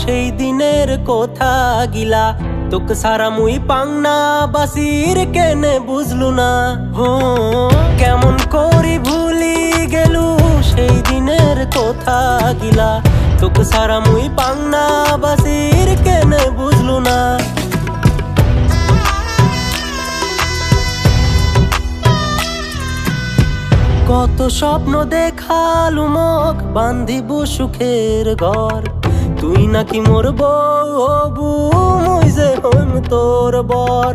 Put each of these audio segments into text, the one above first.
সেই দিনের কথা গিলা, তোকে সারা মুই পাংনা বাসির কেনে বুঝলু না। হো কেমন করি ভুলি গেলু সেই দিনের কথা গিলা, তোকে সারা মুই পাংনা বাসির কেনে বুঝলু না। কত স্বপ্ন দেখালু মুখ বান্ধিব সুখের ঘর, তুই নাকি মোর বউ হবু মুই যে হইম তোর বর।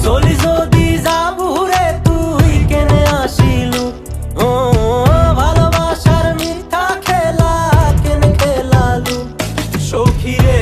চলি যদি যাবু রে তুই কেনে আসিলু, ও ভালোবাসার মিথ্যা খেলা কেনে খেলালু সখী রে।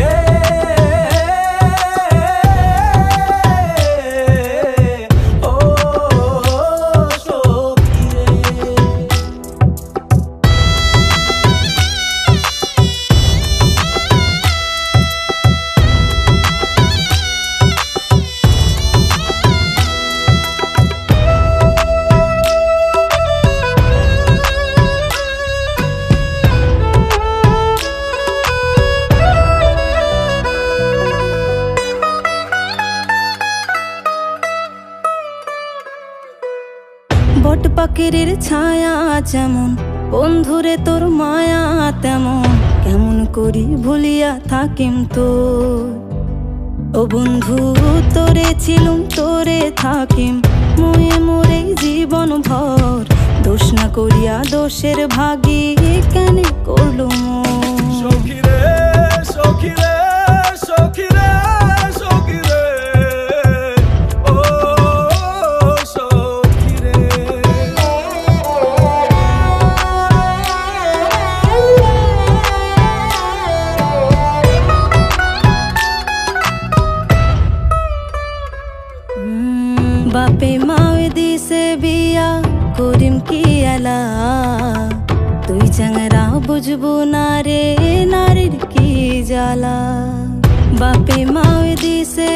বট পাখিরের ছায়া যেমন, বন্ধুরে তোর মায়া তেমন, কেমন করি ভুলিয়া থাকিম তো। ও বন্ধু তোরে ছিলুম তোরে থাকিম মুয়ে মোরে জীবন ভর, দোষ না করিয়া দোষের ভাগী কেন করলুম। সখী রে সখী রে সখী রে সখী রে, ও সখী রে। বাপে মাও দিছে বিয়া করিম কি আলা, তুই চ্যাংরা বুঝবো না রে নারীর কি জ্বালা। বাপে মাও দিছে